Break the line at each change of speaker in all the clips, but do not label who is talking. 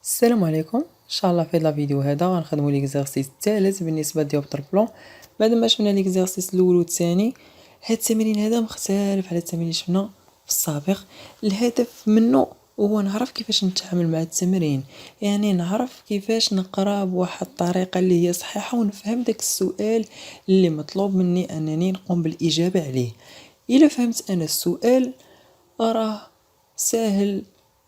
السلام عليكم. ان شاء الله في هذا الفيديو هذا غنخدموا ليكزارسيس الثالث بالنسبه لديوبتر بلون. بعد ما شفنا ليكزارسيس الاول والثاني، هاد التمرين هذا مختلف على التمرين اللي شفنا في السابق. الهدف منه هو نعرف كيفاش نتعامل مع التمرين، يعني نعرف كيفاش نقرا بواحد الطريقه اللي هي صحيحه ونفهم داك السؤال اللي مطلوب مني انني نقوم بالاجابه عليه. الا فهمت انا السؤال راه ساهل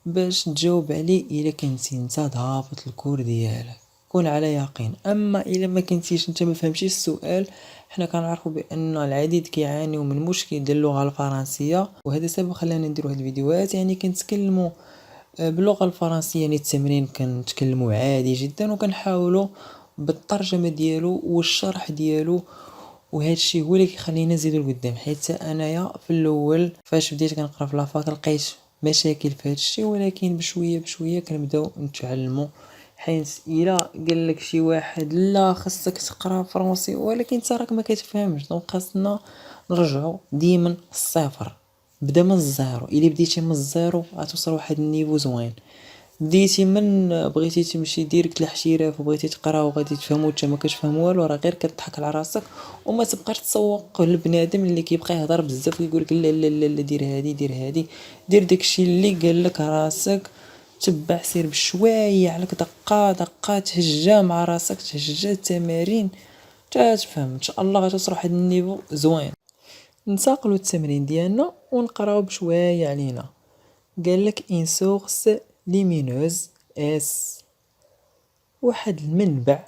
باش تجاوب عليه. الا كنتي انت ضابط الكور ديالك كون على يقين، اما الا ما كنتيش انت ما فهمتيش السؤال، حنا كنعرفوا بان العديد كيعانيوا من مشكل ديال اللغه الفرنسيه، وهذا سبب خلانا نديروا هاد الفيديوهات. يعني كنتكلموا باللغه الفرنسيه، يعني التمرين كنتكلموا عادي جدا وكنحاولوا بالترجمه ديالو والشرح ديالو، وهذا الشيء هو اللي كيخلينا نزيدو لقدام. حيت انايا في الاول فاش بديت كنقرا في لافاك لقيت مشاكل في هذا الشيء، ولكن بشويه بشويه كنبداو نتعلموا. حيت الا قال لك شي واحد لا خصك تقرا فرنسي ولكن انت راك ما كتفهمش، دونك خاصنا نرجعوا ديما الصفر. بدا من الزيرو. الا بديتي من الزيرو غتوصل واحد النيفو زوين. بديتي من بغيتي تمشي ديريكت لحشيراف وبغيتي تقرا وغادي تفهم وانت ما كتفهم والو، راه غير كتضحك على راسك. وما تبقاش تسوق للبنادم اللي كيبقى يهضر بزاف ويقول لك لا لا لا لا دير هادي دير هادي. دير داكشي اللي قال لك راسك، تبع سير بشويه عليك دقه دقه، تهجى مع راسك، تهجى التمارين حتى تفهم. ان شاء الله غتوصل واحد النيفو زوين. ننتقلوا التمرين ديالنا ونقراو بشويه علينا. قال لك ان سورس ليمينوز اس، واحد المنبع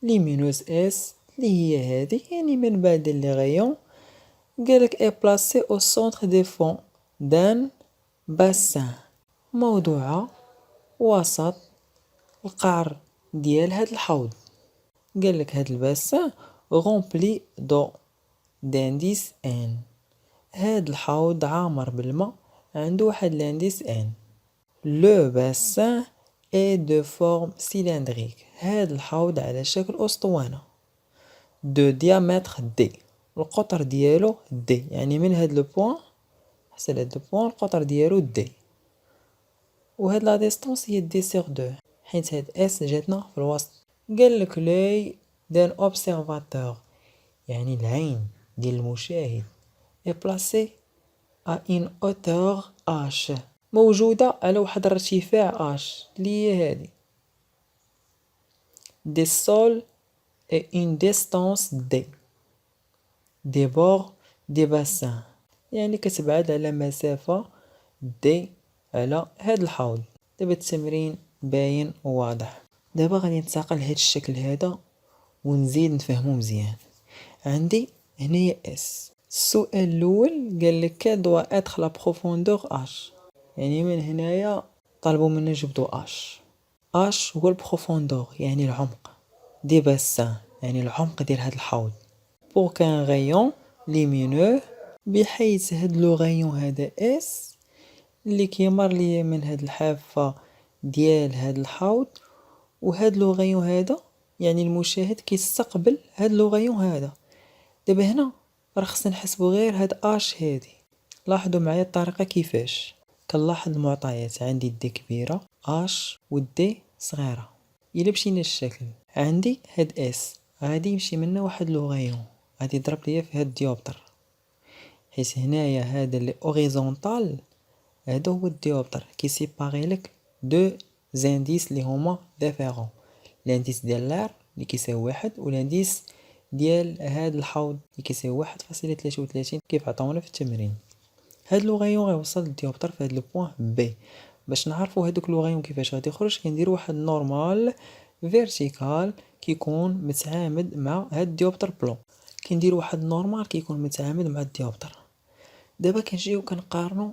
ليمينوز اس اللي هي هذه، يعني منبع ديال لي غيون. قالك اي بلاسي او سونتر دي فون دان باسان، موضوعة وسط القعر ديال هاد الحوض. قالك هاد الباسان غومبلي دو دانديس ان، هاد الحوض عامر بالماء، عنده واحد لانديس ان. لو باسان اي دو فورم سيلندريك، هاد الحوض على شكل اسطوانة. دو ديامتر دي، القطر ديالو دي، يعني من هاد لو بوين حتى لهاد لو بوين القطر ديالو دي. وهاد لا ديستونس هي دي سيغ دو، حيت هاد اس جاتنا في الوسط. قالك لي دان اوبسيرفاتور، يعني العين ديال المشاهد، اي بلاسي ا ان اوتور اش، موجودة على واحد الارتفاع اش اللي هي هادي. دي سول et une distance d des bords des bassins، يعني كتبعد على مسافة d على هاد الحوض. دابا التمرين باين وواضح. دابا غادي ننتقل لهاد الشكل هذا ونزيد نفهمو مزيان. عندي هنايا اس. السؤال الاول قال لك كال دوا اتر لا بروفوندور اش، يعني من هنايا طلبوا منا نجبدو اش. اش هو البروفوندور يعني العمق، دي باسان يعني العمق ديال هاد الحوض. بور كان غيون ليمينو، بحيث هاد لو غيون هذا اس اللي كيمر ليا من هاد الحافة ديال هاد الحوض، وهاد لو غيون هذا يعني المشاهد كيستقبل هاد لو غيون هذا. دابا هنا راه خصنا نحسبو غير هاد اش هادي. لاحظوا معايا الطريقة كيفاش كنلاحظ المعطيات. عندي دي كبيرة اش ودي صغيرة. الا مشينا للشكل، عندي هاد اس غادي يمشي منا واحد لو غيون، غادي يضرب ليا في هاد الديوبتر، حيت هنايا هذا اللي اوريزونطال هذا هو الديوبتر كيسيباري لك دو زانديس اللي هما ديفيرون. لانديس ديال لار اللي كيساوي واحد، ولانديس ديال هاد الحوض اللي كيساوي 1.33 كيف عطاونا في التمرين. هاد لو غيون غيوصل للديوبتر في هاد لو بوين بي. باش نعرفوا هادوك لو غيون كيفاش غادي يخرج، كنديروا واحد نورمال فيرتيكال كيكون متعامد مع هاد الديوبتر بلون، كندير واحد نورمال كيكون متعامد مع الديوبتر. دابا كنجيو كنقارنوا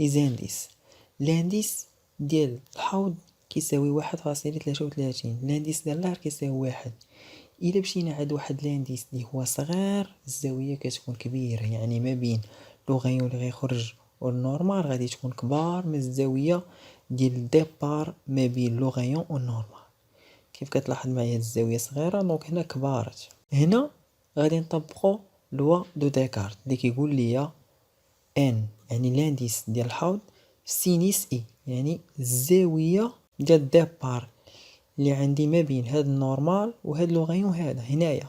لي زانديس. لانديس ديال الحوض كيساوي 1.33، لانديس ديال اللار كيساوي واحد. الا مشينا عند واحد لانديس اللي هو صغير، الزاويه كتكون كبيره، يعني ما بين لو غيون اللي غيخرج والنورمال غادي تكون كبار من الزاويه ديال الديبار ما بين لو غيون والنورمال. كيف كتلاحظ معايا هاد الزاويه صغيره، دونك هنا كبارت. هنا غادي نطبقوا لوا دو ديكارت اللي كيقول ليا ان يعني لانديس ديال الحوض سينيس اي، يعني الزاويه ديال الديبار اللي عندي ما بين هاد النورمال وهاد لوغيون هذا هنايا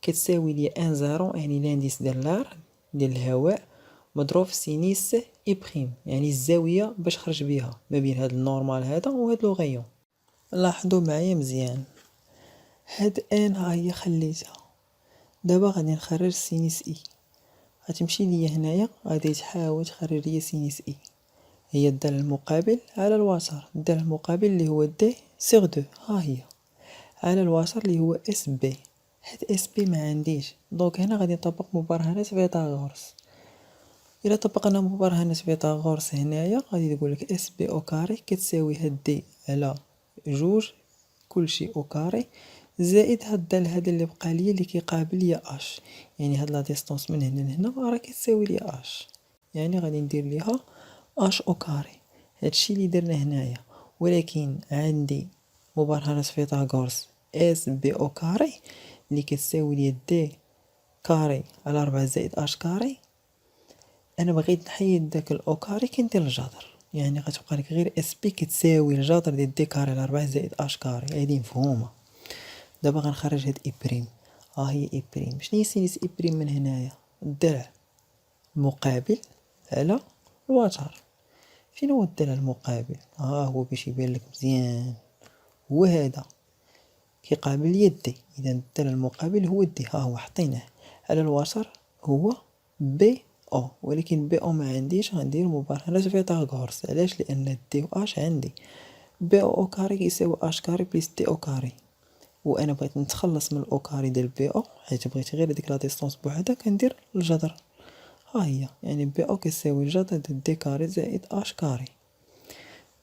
كتساوي لي ان زيرو، يعني لانديس ديال لار ديال الهواء مضروب في سينيس اي بريم، يعني الزاويه باش خرج بها ما بين هاد النورمال هذا وهاد لوغيون. لاحظوا معايا مزيان، هاد ان ها هي خليتها، دابا غادي نخرج سينيس اي، غتمشي ليا هنايا غادي تحاول تخرج ليا سينيس اي، هي الدال المقابل على الوتر، الدال المقابل اللي هو دي سيغ دو ها هي على الوتر اللي هو اس بي. هاد اس بي ما عنديش، دونك هنا غادي نطبق مبرهنات فيثاغورس. الا طبقنا مبرهنات فيثاغورس هنايا غادي تقولك اس بي او كاري كتساوي هاد دي على جوج كلشي او كاري زائد هاد الدال هذا اللي بقى ليا اللي كيقابل ليا اش، يعني هاد لا ديستونس من هنا لهنا راه كتساوي ليا اش، يعني غادي ندير ليها اش او كاري. هادشي اللي درنا هنايا، ولكن عندي مبرهنة فيثاغورس اس بي او كاري اللي كتساوي لي دي كاري على 4 زائد اش كاري. انا بغيت نحيد داك الاو كاري كندير الجذر، يعني غتبقى لك غير اس بي كتساوي الجذر ديال دي كاري على 4 زائد اش كاري، هادي مفهومه. دابا غنخرج هاد اي بريم، ها هي اي بريم. شنو هي سينيس اي بريم من هنايا؟ الضلع المقابل على الوتر. فين هو الضلع المقابل؟ ها هو باش يبان لك مزيان، هو هذا كيقابل يدي، اذا الضلع المقابل هو دي، ها هو حطيناه على الوتر هو بي او، ولكن بي او ما عنديش، غندير مبرهنات فيثاغورس. علاش؟ لان دي و اش عندي، بي او كاري يساوي اش كاري بليس دي او كاري، وانا بغيت نتخلص من الاو كاري ديال بي او حيت بغيت غير ديك لا ديستونس بوحدها، كندير الجذر. ها هي يعني بي او كيساوي الجذر ديال دي كاري زائد اش كاري.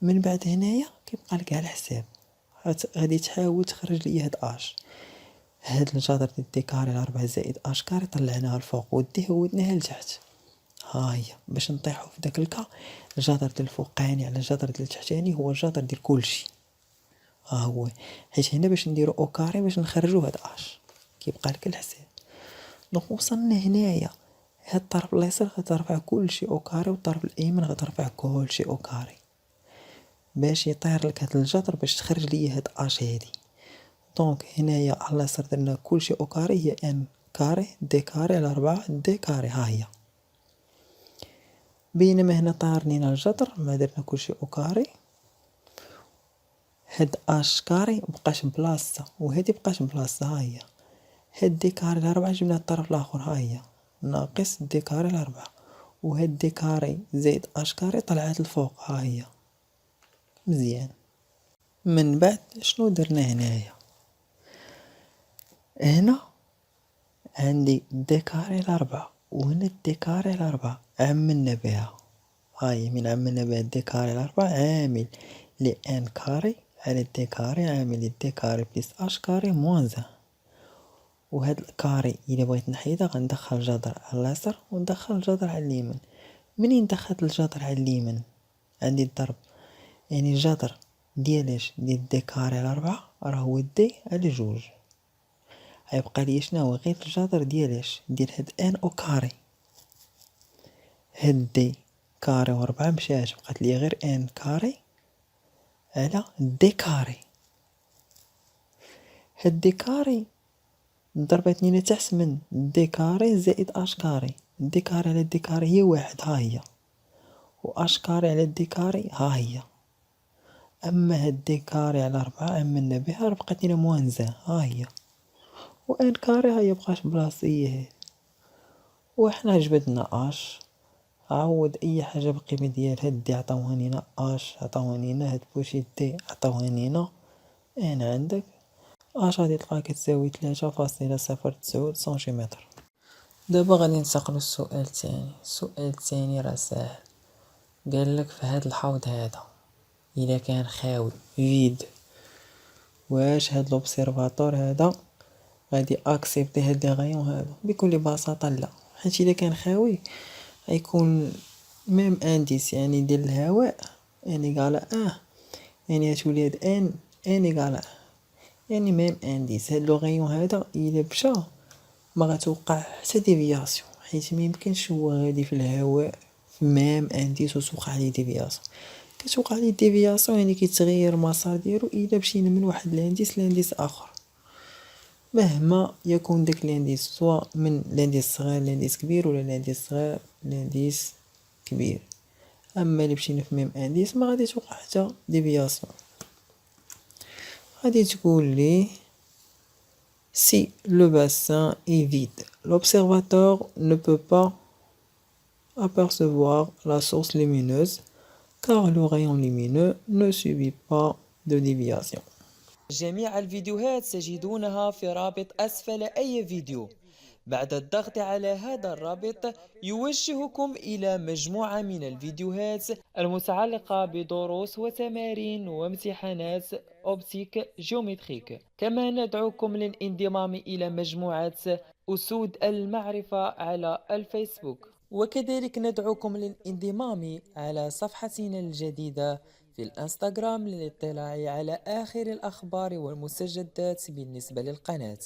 من بعد هنايا كيبقى لك على الحساب، غادي تحاول تخرج لي هاد اش، هاد الجذر ديال دي كاري على 4 زائد اش كاري طلعناها الفوق ودي هودناها لتحت. ها هي باش نطيحو في داك الكا، الجذر ديال الفوقاني على الجذر ديال التحتاني هو الجذر ديال كلشي، ها هو. حيت هنا باش نديرو او كاري باش نخرجو هاد اش كيبقى لك الحساب. دونك وصلنا هنايا، هاد الطرف اليسار غترفع كلشي او كاري والطرف الايمن غترفع كلشي او كاري، باش يطير لك هاد الجذر باش تخرج ليا هاد اش هادي. دونك هنايا على اليسار درنا كلشي او كاري هي ان كاري دي كاري على 4 دي كاري، ها هي. بينما هنا طارنينا الجذر ما درنا كلشي او كاري، هاد اش كاري مبقاش بلاصتها وهادي بقات بلاصتها، ها هي. هاد دي كاري على 4 جبنا الطرف الاخر، ها هي ناقص دي كاري على 4، وهاد دي كاري زائد اش كاري طلعت الفوق، ها هي مزيان. من بعد شنو درنا هنايا؟ هنا عندي دي كاري على 4 وهنا دي كاري على 4 عملنا بها، هاي من عملنا بها دي كاري على 4 عامل لي ان كاري على دي كاري عامل دي كاري بليس اش كاري موان زان. وهاد الكاري الا بغيت نحيدها غندخل جذر على اليسار وندخل جذر على اليمين. منين دخلت الجذر على اليمين عندي الضرب، يعني الجذر ديالاش ديال دي كاري على 4 راه هو دي على جوج، غيبقى لي شنو هو غير الجذر ديالاش ديال هاد ان او كاري، هاد دي كاري و4 مشات بقات لي غير ان كاري على دي كاري. هاد دي كاري ضربتني لتحت من دي كاري زائد اش كاري، دي كاري على دي كاري هي واحد، ها هي، و اش كاري على دي كاري ها هي. اما هاد دي كاري على 4 عملنا بها راه بقات لينا موان زان، ها هي، و ان كاري ها هي بقات بلاصتها هي هادي. وحنا جبدنا اش، عوض اي حاجه بالقيمه ديال هاد دي عطاوهانينا اش، عطاوهانينا هاد بوشي دي عطاوهانينا ان عندك اش غادي تلقاها كتساوي 3.09 سنتيمتر. دابا غادي ننتقلوا للسؤال الثاني. السؤال الثاني راه ساهل، قالك في هاد الحوض هذا الا كان خاوي فيد، واش هاد لوبسيرفاتور هذا غادي اكسبتي هاد لي غايون هذا؟ بكل بساطه لا، حيت الا كان خاوي غيكون ميم انديس يعني ديال الهواء ان ايكال يعني غتولي هاد ان ايكال يعني ميم انديس. هاد لو غايون هذا الا مشى ما غتوقع حتى ديفياسيون، حيت ما يمكنش هو غادي في الهواء في ميم انديس وتوقع عليه ديفياسيون. كتوقع ليه ديفياسيون، يعني كيتغير المسار ديالو الا مشينا من واحد لانديس لانديس اخر، مهما يكون داك لانديس، سواء من لانديس صغير لانديس كبير ولا لانديس صغير لانديس كبير. اما اللي مشينا في ميم انديس ما غادي توقع حتى ديفياسيون. غادي تقول لي si le bassin est vide, l'observateur ne peut pas apercevoir la source lumineuse car le rayon lumineux ne subit pas de déviation. جميع الفيديوهات تجدونها في رابط أسفل أي فيديو. بعد الضغط على هذا الرابط يوجهكم إلى مجموعة من الفيديوهات المتعلقة بدروس وتمارين وامتحانات أوبتيك جيومتريك. كما ندعوكم للانضمام إلى مجموعة أسود المعرفة على الفيسبوك، وكذلك ندعوكم للانضمام على صفحتنا الجديدة في الانستغرام للاطلاع على آخر الأخبار والمستجدات بالنسبة للقناة.